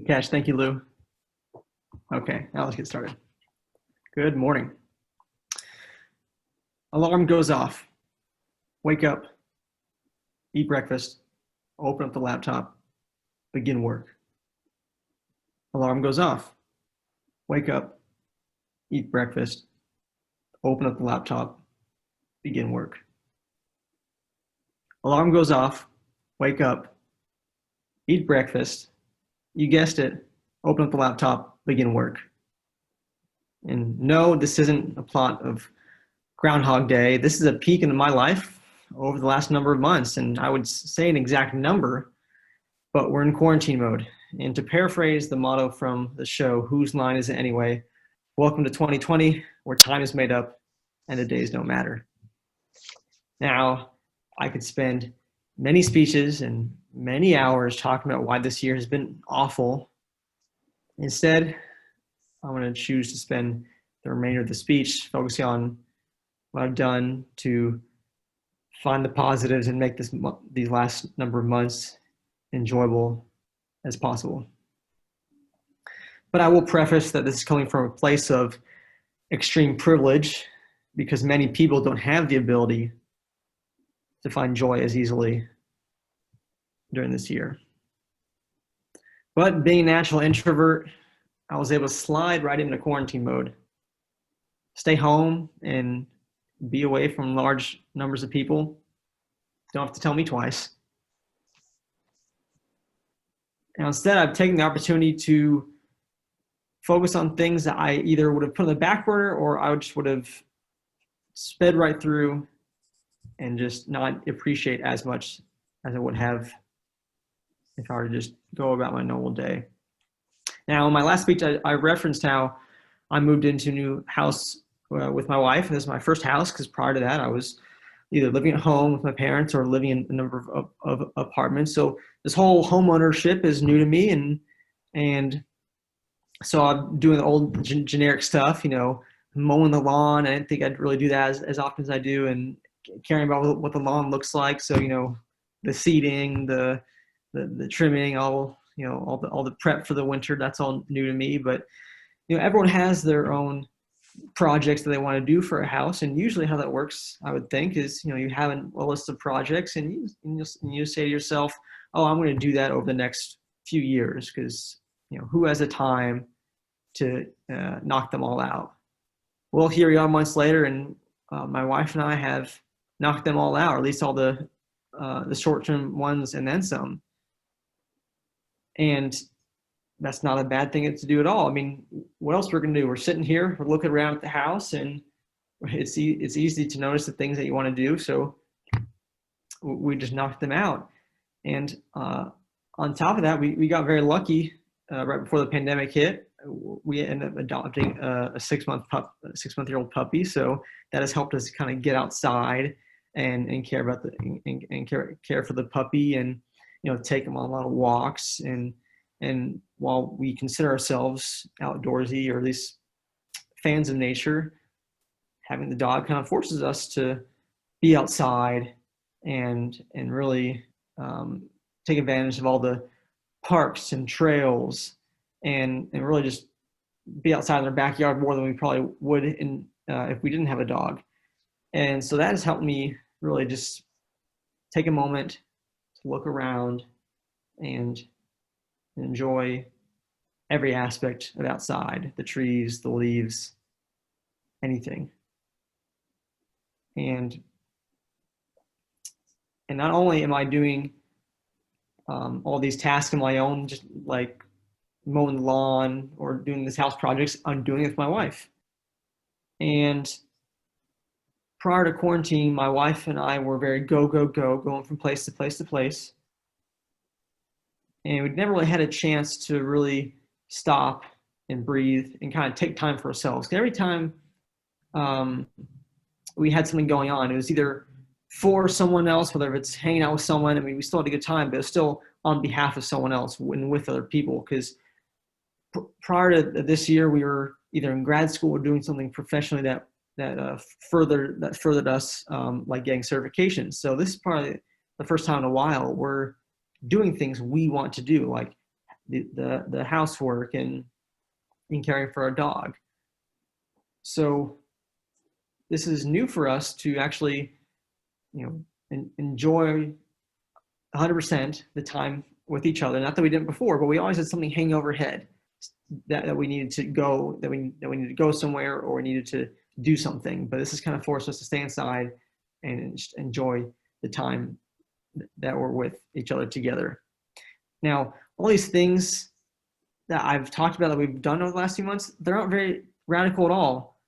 Catch. Thank you, Lou. Okay, now let's get started. Good morning. Alarm goes off. Wake up. Eat breakfast. Open up the laptop. Begin work. Alarm goes off. Wake up. Eat breakfast. Open up the laptop. Begin work. Alarm goes off. Wake up. Eat breakfast. You guessed it. Open up the laptop. Begin work. And no, this isn't a plot of Groundhog Day. This is a peek into my life over the last number of months. And I would say an exact number, but we're in quarantine mode. And to paraphrase the motto from the show, Whose Line Is It Anyway? Welcome to 2020, where time is made up and the days don't matter. Now, I could spend many speeches and many hours talking about why this year has been awful. Instead, I'm going to choose to spend the remainder of the speech focusing on what I've done to find the positives and make these last number of months enjoyable as possible. But I will preface that this is coming from a place of extreme privilege because many people don't have the ability to find joy as easily during this year. But being a natural introvert, I was able to slide right into quarantine mode, stay home and be away from large numbers of people. Don't have to tell me twice. And instead, I've taken the opportunity to focus on things that I either would have put on the back burner or I just would have sped right through and just not appreciate as much as I would have if I were to just go about my normal day. Now, in my last speech, I referenced how I moved into a new house with my wife. And this is my first house because prior to that, I was either living at home with my parents or living in a number of apartments. So this whole home ownership is new to me. And so I'm doing the old generic stuff, mowing the lawn. I didn't think I'd really do that as often as I do, and caring about what the lawn looks like. So, the seeding, the trimming, all the prep for the winter, that's all new to me. But, everyone has their own projects that they want to do for a house. And usually how that works, I would think, is, you have a list of projects and you say to yourself, oh, I'm going to do that over the next few years because, who has the time to knock them all out? Well, here we are months later, and my wife and I have knocked them all out, or at least all the short-term ones and then some. And that's not a bad thing to do at all. I mean, what else we're going to do? We're sitting here, we're looking around at the house, and it's easy to notice the things that you want to do. So we just knocked them out. And on top of that, we got very lucky right before the pandemic hit. We ended up adopting a 6-month-old puppy. So that has helped us kind of get outside and care about care for the puppy and, take him on a lot of walks. And while we consider ourselves outdoorsy or at least fans of nature, having the dog kind of forces us to be outside and really take advantage of all the parks and trails and really just be outside in our backyard more than we probably would if we didn't have a dog. And so that has helped me really just take a moment to look around and enjoy every aspect of outside, the trees, the leaves, anything. And not only am I doing all these tasks on my own, just like mowing the lawn or doing these house projects, I'm doing it with my wife. And prior to quarantine, my wife and I were very go, going from place to place to place. And we'd never really had a chance to really stop and breathe and kind of take time for ourselves. Because every time we had something going on, it was either for someone else, whether it's hanging out with someone. I mean, we still had a good time, but it was still on behalf of someone else and with other people. Because prior to this year, we were either in grad school or doing something professionally that furthered us, like getting certifications. So this is probably the first time in a while we're doing things we want to do, like the housework and caring for our dog. So this is new for us to actually, enjoy 100% the time with each other. Not that we didn't before, but we always had something hanging overhead that we needed to go, that we needed to go somewhere, or we needed to do something. But this has kind of forced us to stay inside and just enjoy the time that we're with each other together. Now, all these things that I've talked about that we've done over the last few months, they're not very radical at all.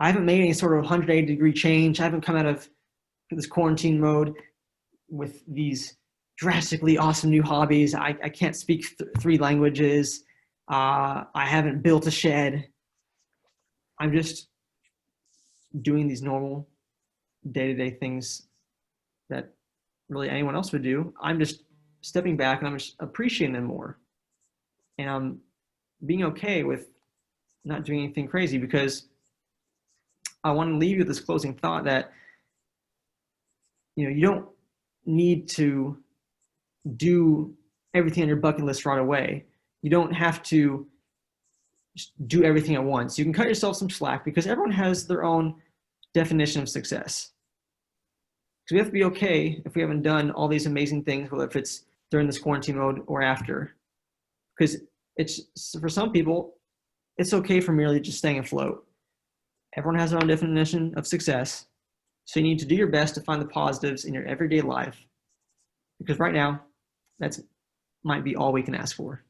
I haven't made any sort of 180-degree change. I haven't come out of this quarantine mode with these drastically awesome new hobbies. I can't speak 3 languages. I haven't built a shed. I'm just doing these normal day-to-day things that really anyone else would do. I'm just stepping back and I'm just appreciating them more. And I'm being okay with not doing anything crazy, because I want to leave you with this closing thought that, you don't need to do everything on your bucket list right away. You don't have to just do everything at once. You can cut yourself some slack, because everyone has their own definition of success. So we have to be okay if we haven't done all these amazing things, whether if it's during this quarantine mode or after. Because it's, for some people, it's okay for merely just staying afloat. Everyone has their own definition of success. So you need to do your best to find the positives in your everyday life, because right now, that's might be all we can ask for.